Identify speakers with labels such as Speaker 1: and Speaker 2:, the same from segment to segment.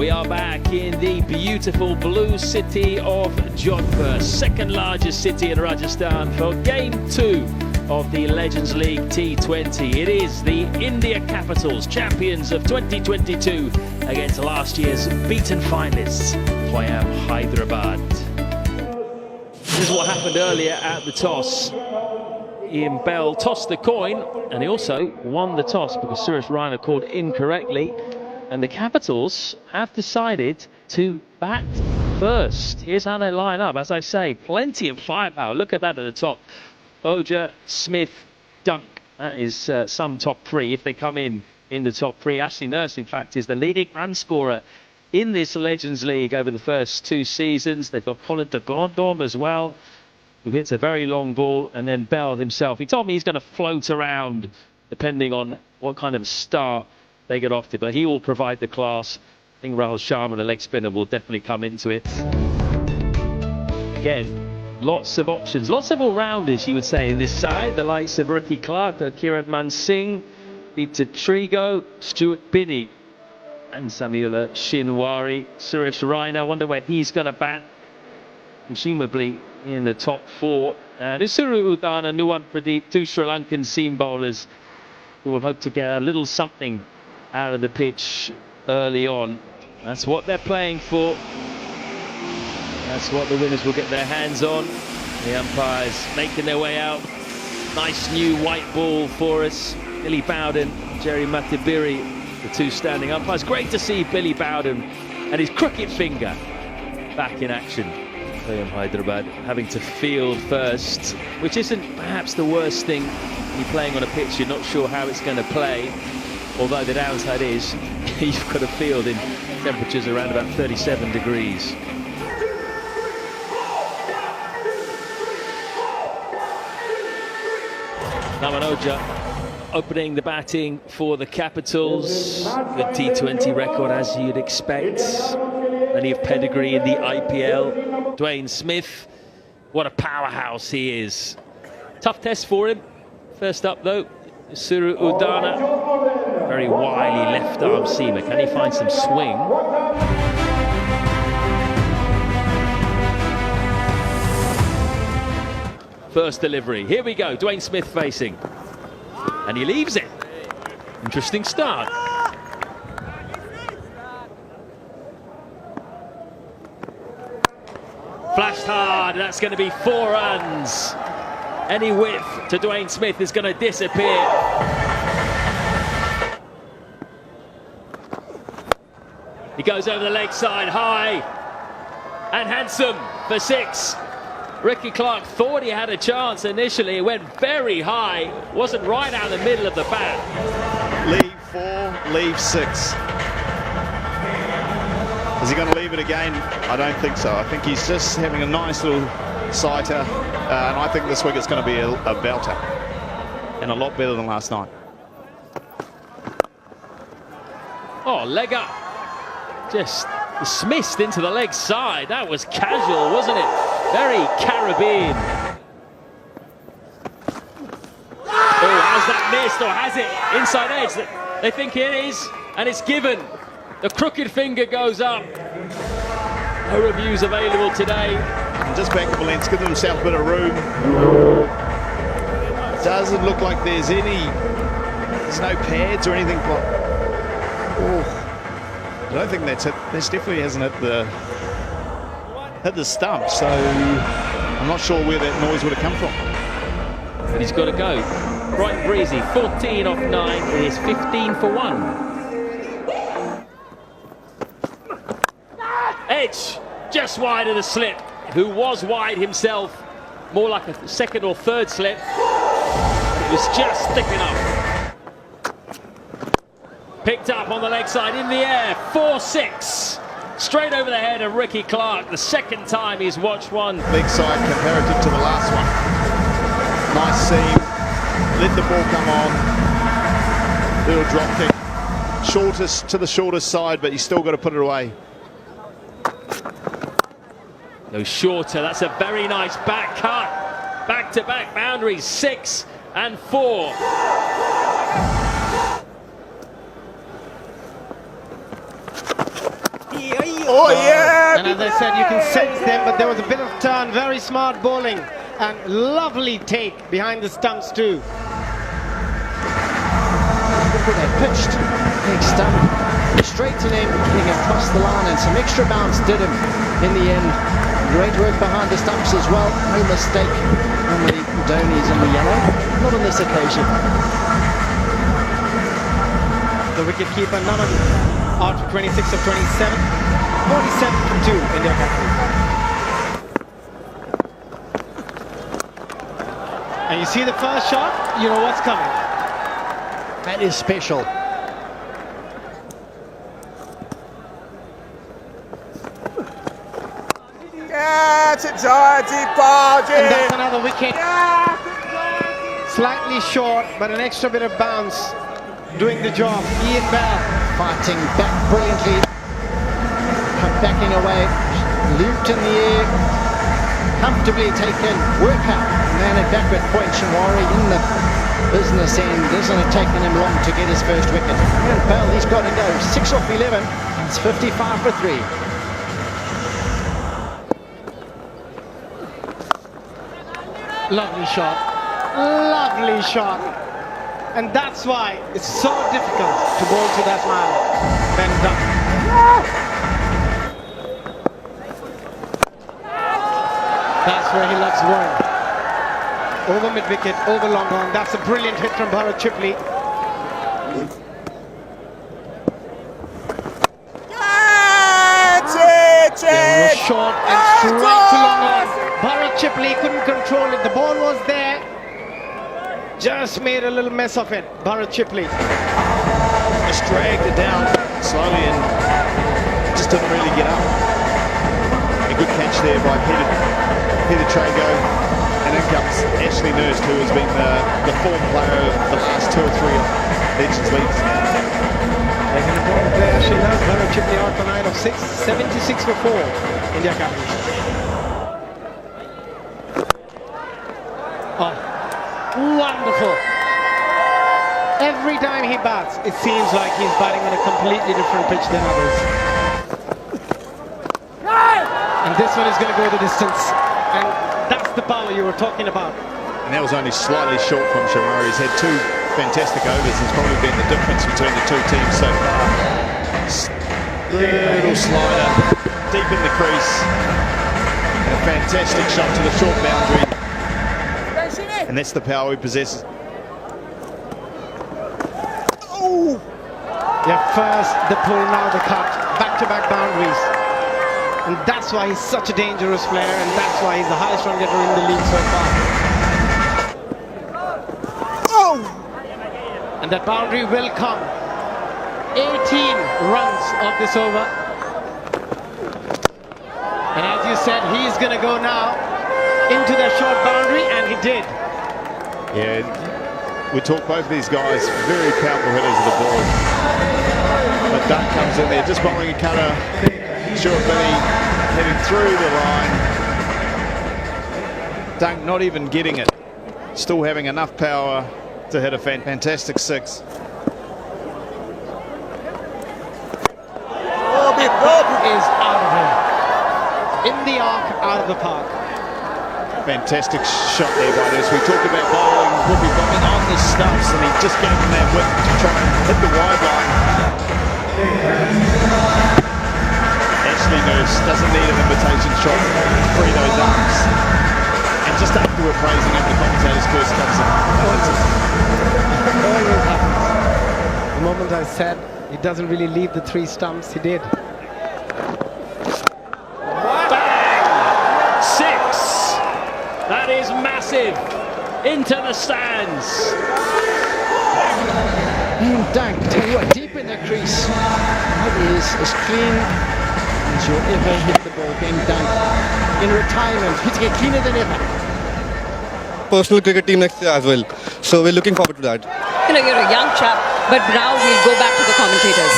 Speaker 1: We are back in the beautiful blue city of Jodhpur, second largest city in Rajasthan, for Game 2 of the Legends League T20. It is the India Capitals, champions of 2022, against last year's beaten finalists, Toyam Hyderabad. This is what happened earlier at the toss. Ian Bell tossed the coin, and he also won the toss because Suresh Raina called incorrectly. And the Capitals have decided to bat first. Here's how they line up. As I say, plenty of firepower. Look at that at the top. Oja, Smith, Dunk. That is some top three if they come in the top three. Ashley Nurse, in fact, is the leading run scorer in this Legends League over the first 2 seasons. They've got Colin de Gondom as well, who hits a very long ball. And then Bell himself. He told me he's going to float around depending on what kind of start they get off to, but he will provide the class. I think Rahul Sharma, the leg spinner, will definitely come into it. Again, lots of options, lots of all-rounders, you would say, in this side. The likes of Ricky Clark, Kiran Mansingh, Peter Trigo, Stuart Binney, and Samuel Shinwari. Suresh Raina, I wonder where he's going to bat. Presumably in the top 4. Isuru Udana, Nuwan Pradeep, 2 Sri Lankan seam bowlers who will hope to get a little something out of the pitch early on. That's what they're playing for. That's what the winners will get their hands on. The umpires making their way out. Nice new white ball for us. Billy Bowden, Jerry Matibiri, the 2 standing umpires. Great to see Billy Bowden and his crooked finger back in action. Toyam Hyderabad having to field first, which isn't perhaps the worst thing. You're playing on a pitch, you're not sure how it's going to play. Although the downside is you've got a field in temperatures around about 37 degrees. Namanoja opening the batting for the Capitals. Good T20 record, as you'd expect. Plenty of pedigree in the IPL. Dwayne Smith, what a powerhouse he is. Tough test for him. First up though, Suru Udana. Very wily left-arm seamer. Can he find some swing? First delivery. Here we go. Dwayne Smith facing. And he leaves it. Interesting start. Flashed hard. That's going to be 4 runs. Any width to Dwayne Smith is going to disappear. He goes over the leg side, high and handsome for 6. Ricky Clark thought he had a chance initially. It went very high, wasn't right out the middle of the bat.
Speaker 2: Leave 4, leave 6. Is he going to leave it again? I don't think so. I think he's just having a nice little sighter, and I think this week it's going to be a belter, and a lot better than last night.
Speaker 1: Oh, leg up. Just dismissed into the leg side. That was casual, wasn't it? Very Caribbean. Oh, has that missed, or has it? Inside edge. They think it is, and it's given. The crooked finger goes up. No reviews available today.
Speaker 2: And just back to lengths, give himself a bit of room. Doesn't look like there's no pads or anything. Oh. I don't think that's it. This definitely hasn't hit the stump, so I'm not sure where that noise would have come from.
Speaker 1: But he's got to go. Bright and breezy, 14 off 9. It is 15 for 1. Edge, just wide of the slip. Who was wide himself, more like a 2nd or 3rd slip. It was just thick enough. Picked up on the leg side, in the air, 4-6. Straight over the head of Ricky Clark. The 2nd time he's watched one.
Speaker 2: Leg side comparative to the last one. Nice seam. Let the ball come on. Little drop kick. Shortest to the shortest side, but you still got to put it away.
Speaker 1: No shorter. That's a very nice back cut. Back-to-back boundaries, 6 and 4.
Speaker 3: Oh, yeah!
Speaker 4: And as I said, you can sense them, but there was a bit of turn, very smart bowling, and lovely take behind the stumps too.
Speaker 5: They pitched, big stump, straight to them, getting across the line, and some extra bounce did him in the end. Great work behind the stumps as well. No mistake on the Dhoni's in the yellow. Not on this occasion.
Speaker 4: The wicket-keeper, Naman, out for 26 of 27. 47 for 2 India captain. And you see the first shot, you know what's coming.
Speaker 5: That is special.
Speaker 3: Yeah, it's Georgie Bargy!
Speaker 4: And that's another wicket. Slightly short, but an extra bit of bounce doing the job. Ian Bell
Speaker 5: Fighting back brilliantly. Backing away. Looped in the air. Comfortably taken. Work out. Man at back with point. Shawari in the business end. Isn't it taking him long to get his first wicket? And Bell, he's got to go. 6 off 11. It's 55 for 3.
Speaker 4: Lovely shot. Lovely shot. And that's why it's so difficult to bowl to that man, Ben Dunn. That's where he loves going. Over mid-wicket, over long on. That's a brilliant hit from Bharat Chipley. It was short and straight to long on. Bharat Chipley couldn't control it. The ball was there. Just made a little mess of it. Bharat Chipley.
Speaker 2: Just dragged it down slowly and just didn't really get up. A good catch there by Peter Trago. And in comes Ashley Nurse, who has been the form player of the last 2 or 3 Legends Leagues.
Speaker 4: They're going to ball the player. Ashley Nurse. Bharat Chipley out for 9 of 6. 76 for 4. India captain. Oh. Wonderful. Every time he bats, it seems like he's batting on a completely different pitch than others. And this one is going to go the distance. And that's the power you were talking about.
Speaker 2: And that was only slightly short from Shamari. He's had 2 fantastic overs. It's probably been the difference between the 2 teams so far. Little slider, deep in the crease. And a fantastic shot to the short boundary. And that's the power he possesses.
Speaker 4: Oh! Yeah, first the pull, now the cut. Back-to-back boundaries. And that's why he's such a dangerous player, and that's why he's the highest run getter in the league so far. Oh! And that boundary will come. 18 runs of this over. And as you said, he's going to go now into the short boundary, and he did.
Speaker 2: Yeah, we talk both these guys, very powerful hitters of the ball. But Dunn comes in there, just bowling a cutter. Short Billy heading through the line. Dunk not even getting it. Still having enough power to hit a fantastic 6.
Speaker 4: Is out of him. In the arc, out of the park.
Speaker 2: Fantastic shot there by this. We talked about bowling, Whoopi bowling on the stumps, and he just gave him that whip to try and hit the wide line. Ashley Nurse doesn't need an invitation shot to free those arms. And just after we're praising him, the commentator's curse comes in.
Speaker 4: Always happens. The moment I said he doesn't really leave the 3 stumps, he did.
Speaker 1: That is massive. Into the stands.
Speaker 5: And Dunk, tell you what, deep in the crease. It is as clean as you'll ever hit the ball. Ben Dunk in retirement, hitting it cleaner than ever.
Speaker 6: Personal cricket team next year as well. So we're looking forward to that.
Speaker 7: You know, you're a young chap, but now we'll go back to the commentators.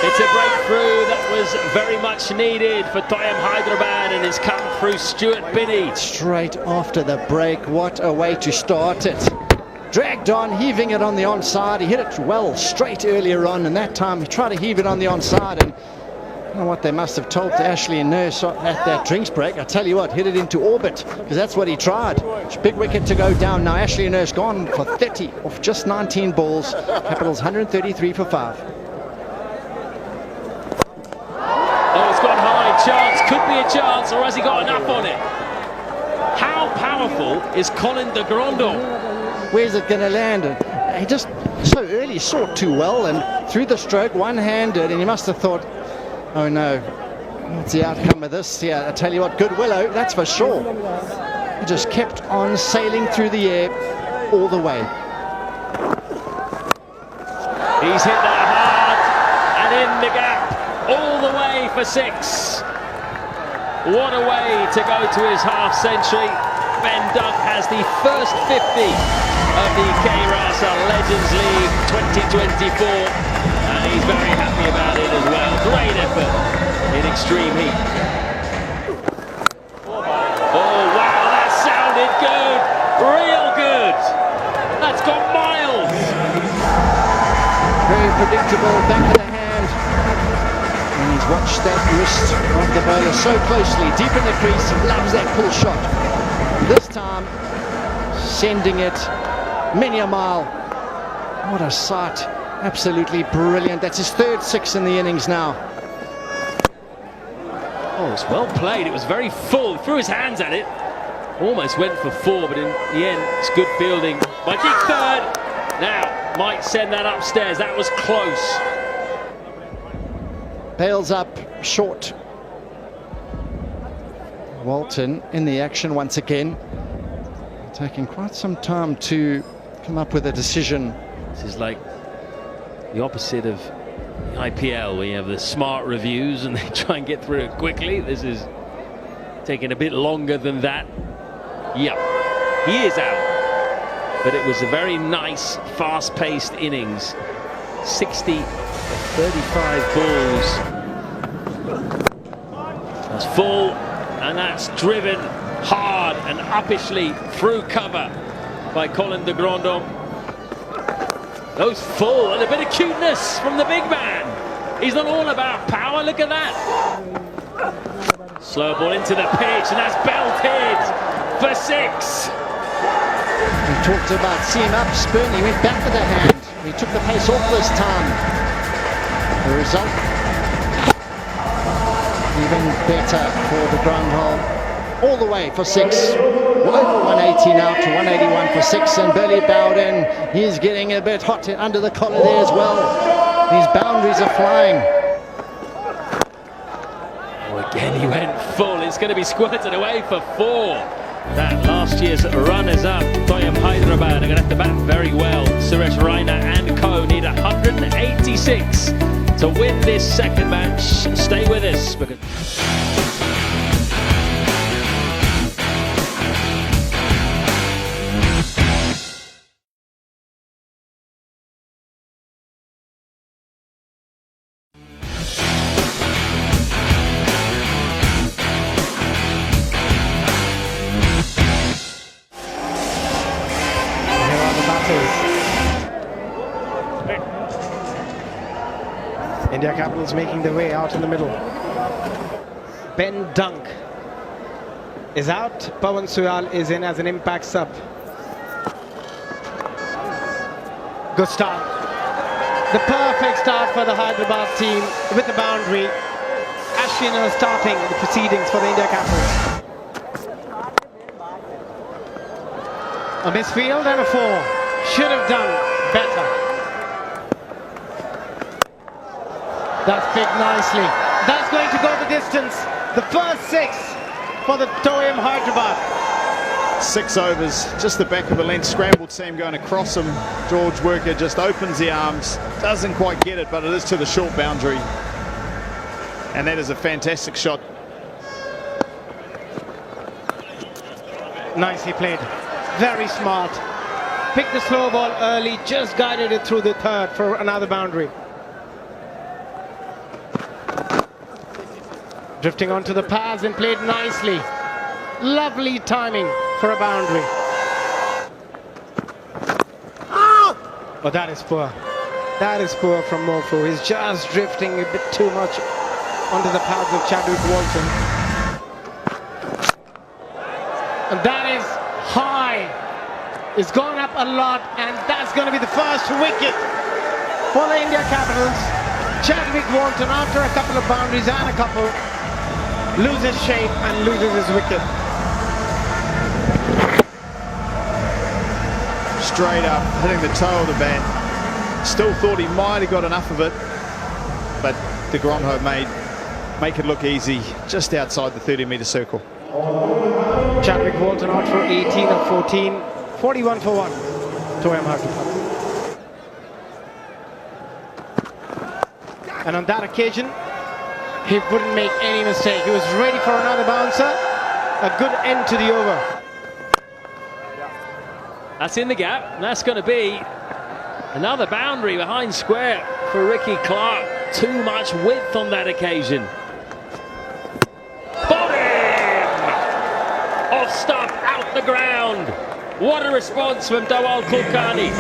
Speaker 1: It's a breakthrough that was very much needed for Toyam Hyderabad, and has come through Stuart Binney.
Speaker 5: Straight after the break, what a way to start it. Dragged on, heaving it on the onside. He hit it well straight earlier on, and that time he tried to heave it on the onside, and know what they must have told to Ashley and Nurse at that drinks break. I tell you what, hit it into orbit, because that's what he tried. Big wicket to go down now. Ashley and Nurse gone for 30 off just 19 balls. Capitals 133 for 5.
Speaker 1: Oh, it's gone high. Chance, could be a chance, or has he got enough on it? How powerful is Colin de Grandon?
Speaker 5: Where's it going to land? He just so early saw it too well and threw the stroke one-handed, and he must have thought, oh no, what's the outcome of this? Yeah, I tell you what, good willow, that's for sure. He just kept on sailing through the air all the way.
Speaker 1: He's hit that hard and in the gap all the way for 6. What a way to go to his half-century. Ben Dunk has the first 50 of the K-Rasa Legends League 2024, and he's very happy about it as well. Great effort in extreme heat. Oh wow, that sounded good, real good. That's got miles.
Speaker 5: Very predictable, back of the hand. And he's watched that wrist of the bowler so closely, deep in the crease, loves that pull shot. This time, sending it many a mile. What a sight. Absolutely brilliant. That's his third 6 in the innings now.
Speaker 1: Oh, it's well played. It was very full. Threw his hands at it. Almost went for 4, but in the end, it's good fielding. Might take third. Now, might send that upstairs. That was close.
Speaker 5: Bales up short. Walton in the action once again. Taking quite some time to come up with a decision.
Speaker 1: This is like the opposite of the IPL, where you have the smart reviews and they try and get through it quickly. This is taking a bit longer than that. Yeah, he is out. But it was a very nice, fast-paced innings. 60, 35 balls. That's full, and that's driven hard and uppishly through cover by Colin de Grandon. Those full, and a bit of cuteness from the big man. He's not all about power, look at that. Slow ball into the pitch, and that's belted for 6.
Speaker 5: We talked about seam up, spin, he went back with the hand. He took the pace off this time. The result, even better for the Grandhole. All the way for 6. Over 180 now to 181 for 6, and Billy Bowden, he's getting a bit hot under the collar there as well. These boundaries are flying.
Speaker 1: Oh, again he went full. It's going to be squirted away for 4. That last year's runners-up, Toyam Hyderabad, are going to have to bat very well. Suresh Raina and co need 186 to win this second match. Stay with us.
Speaker 4: India Capitals making their way out in the middle. Ben Dunk is out. Pawan Suyal is in as an impact sub. Good start. The perfect start for the Hyderabad team with the boundary. Ashwin starting the proceedings for the India Capitals. A misfield and a 4. Should have done better. That's picked nicely. That's going to go the distance. The first 6 for the Toyam Hyderabad.
Speaker 2: 6 overs, just the back of a length, scrambled seam going across him. George Worker just opens the arms, doesn't quite get it, but it is to the short boundary. And that is a fantastic shot.
Speaker 4: Nicely played. Very smart. Picked the slow ball early, just guided it through the third for another boundary. Drifting onto the pads and played nicely. Lovely timing for a boundary. Oh, that is poor. That is poor from Mofu. He's just drifting a bit too much onto the pads of Chadwick Walton. And that is high. It's gone up a lot, and that's going to be the first wicket for the India Capitals. Chadwick Walton, after a couple of boundaries and a couple, loses shape and loses his wicket.
Speaker 2: Straight up, hitting the toe of the bat. Still thought he might have got enough of it, but de Grandhomme make it look easy just outside the 30-metre circle.
Speaker 4: Chadwick Walton out for 18 of 14, 41 for 1. Toyam Hyderabad. And on that occasion, he wouldn't make any mistake. He was ready for another bouncer. A good end to the over.
Speaker 1: That's in the gap, and that's going to be another boundary behind square for Ricky Clark. Too much width on that occasion. Off stump, out the ground. What a response from Dawal Kulkarni.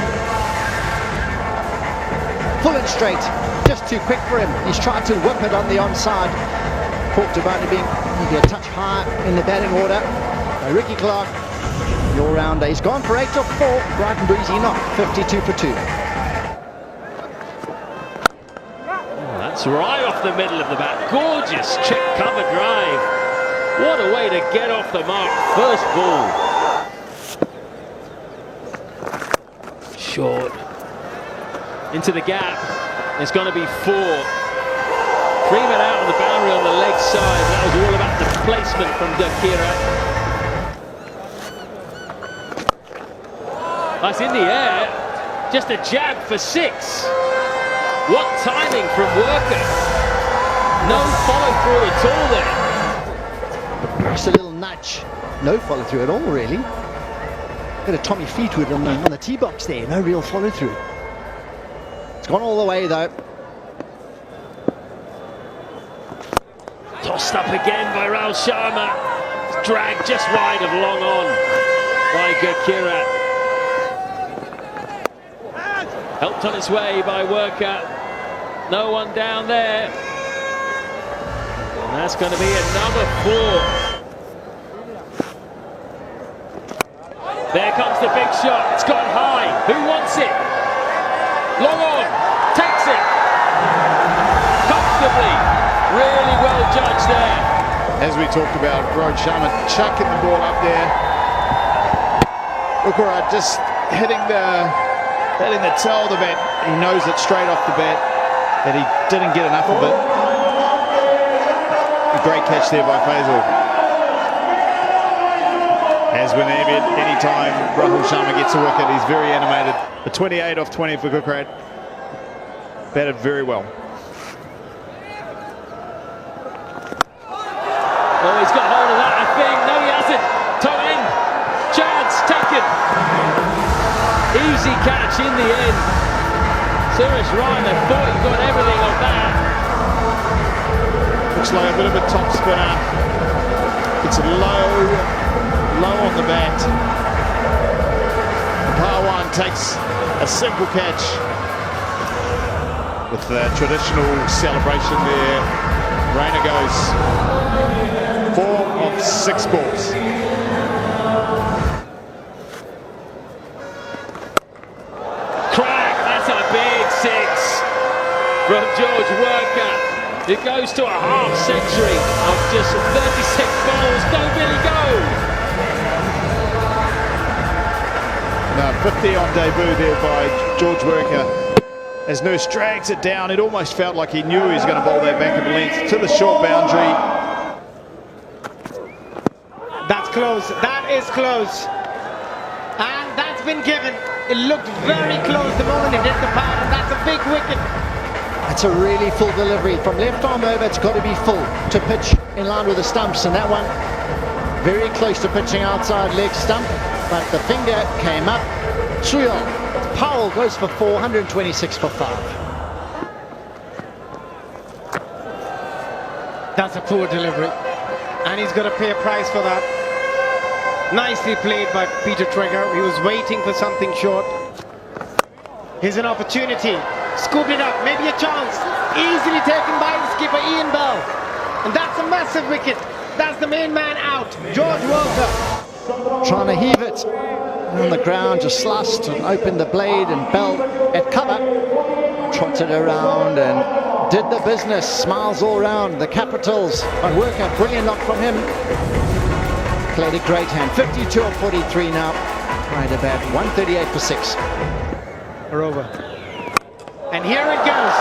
Speaker 5: Full and straight, just too quick for him. He's tried to whip it on the onside. Talked about it being maybe a touch high in the batting order. Ricky Clark, the all-rounder, he's gone for 8 of 4. Bright and breezy knock, 52 for 2.
Speaker 1: That's right off the middle of the bat. Gorgeous chip cover drive. What a way to get off the mark. First ball. Short. Into the gap. It's going to be 4. Freeman out on the boundary on the leg side. That was all about the placement from Dakira. That's in the air. Just a jab for 6. What timing from Worker. No follow through at all there.
Speaker 5: Just a little nudge. No follow through at all, really. Got a Tommy Fleetwood on the tee box there. No real follow through. It's gone all the way though.
Speaker 1: Tossed up again by Rahul Sharma. Dragged just wide of long on by Gurkira. Helped on its way by Worker. No one down there. And that's going to be another 4. There comes the big shot. It's gone high. Who wants it? Long on. Takes it. Comfortably. Really well judged there.
Speaker 2: As we talked about, Rohit Sharma chucking the ball up there. Ukura just hitting the toe of the bat. He knows it straight off the bat that he didn't get enough of it. A great catch there by Faisal. As whenever, any time Rahul Sharma gets a wicket, he's very animated. The 28 off 20 for Gukrat. Batted very well.
Speaker 1: Oh, he's got hold of that, I think. No, he hasn't. Toe in. Chance taken. Easy catch in the end. Suresh Raina thought he got everything on that.
Speaker 2: Looks like a bit of a top spinner. It's low on the bat. Parwan takes a simple catch with the traditional celebration there. Raina goes 4 of 6 balls.
Speaker 1: Crack, that's a big 6 from George Worker. It goes to a half century of just 36 balls. Go, Billy, go!
Speaker 2: Now 50 on debut there by George Worker. As Nurse drags it down, it almost felt like he knew he was going to bowl that back of the length to the short boundary.
Speaker 4: That's close. That is close. And that's been given. It looked very close the moment it hit the pad, and that's a big wicket.
Speaker 5: That's a really full delivery. From left arm over, it's got to be full to pitch in line with the stumps. And that one, very close to pitching outside leg stump. But the finger came up. Suyal Powell goes for 426 for 5.
Speaker 4: That's a poor delivery. And he's got to pay a price for that. Nicely played by Peter Trigger. He was waiting for something short. Here's an opportunity. Scoop it up, maybe a chance. Easily taken by the skipper Ian Bell. And that's a massive wicket. That's the main man out, George Walker.
Speaker 5: Trying to heave it on the ground, just sliced and opened the blade, and Bell at cover trotted around and did the business. Smiles all round. The Capitals worker, brilliant knock from him. Played a great hand. 52 of 43 now. Hyderabad 138 for 6.
Speaker 4: We're over. And here it goes.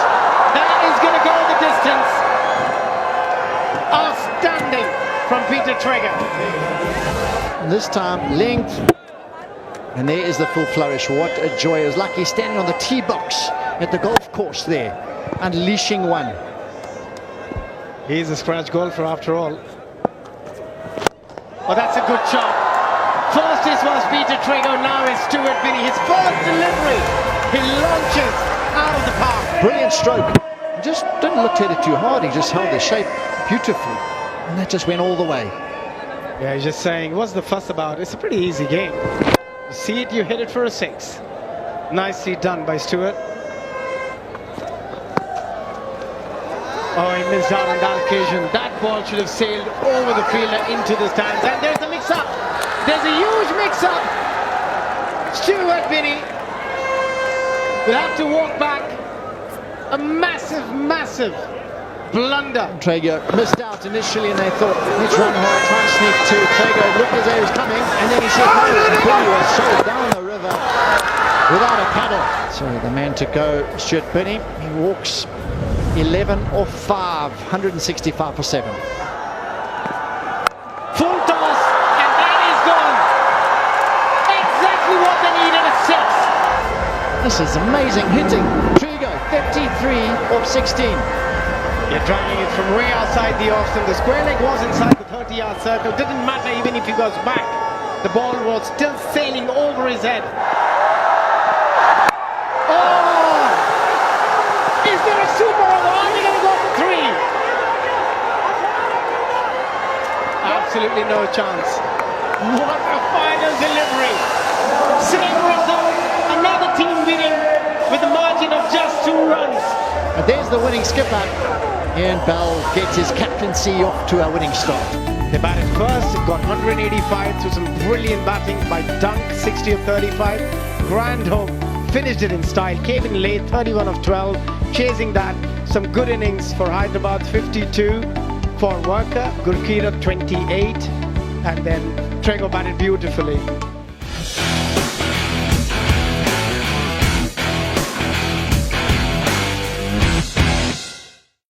Speaker 4: That is going to go the distance. Outstanding from Peter Traeger.
Speaker 5: This time length, and there is the full flourish. What a joy. It was like he's standing on the tee box at the golf course there, unleashing one.
Speaker 4: He's a scratch golfer after all. Oh, that's a good shot. First this was Peter Traeger, now it's Stuart Binney. His first delivery, he launches out of the park.
Speaker 5: Brilliant stroke. He just didn't look at it too hard, he just held the shape beautifully, and that just went all the way.
Speaker 4: Yeah, he's just saying, what's the fuss about? It's a pretty easy game. You see it, you hit it for a 6. Nicely done by Stuart. Oh, he missed out on that occasion. That ball should have sailed over the fielder into the stands. And there's a mix-up. There's a huge mix-up. Stuart Binney will have to walk back. A massive, massive blunder.
Speaker 5: Traeger missed out initially, and they thought, let's run hard, try and sneak to Traeger. Looked as though he was coming, and then he said, no, Binney was sold down the river without a paddle. So the man to go, Stuart Binney, he walks 11 off 5, 165 for 7.
Speaker 4: Full toss, and that is gone. Exactly what they needed, a 6.
Speaker 5: This is amazing hitting. Traeger, 53 off 16.
Speaker 4: You're driving it from way outside the off stump. The square leg was inside the 30-yard circle. Didn't matter even if he goes back. The ball was still sailing over his head. Oh! Is there a super over? Are they going to go for 3? Absolutely no chance. What a final delivery. Same result. Another team winning with a margin of just 2 runs.
Speaker 5: And there's the winning skipper. Ian Bell gets his captaincy off to a winning start.
Speaker 4: They batted first, got 185 through some brilliant batting by Dunk, 60 of 35. Grandhope finished it in style, came in late, 31 of 12. Chasing that, some good innings for Hyderabad, 52 for Worker, Gurkira 28, and then Traeger batted beautifully.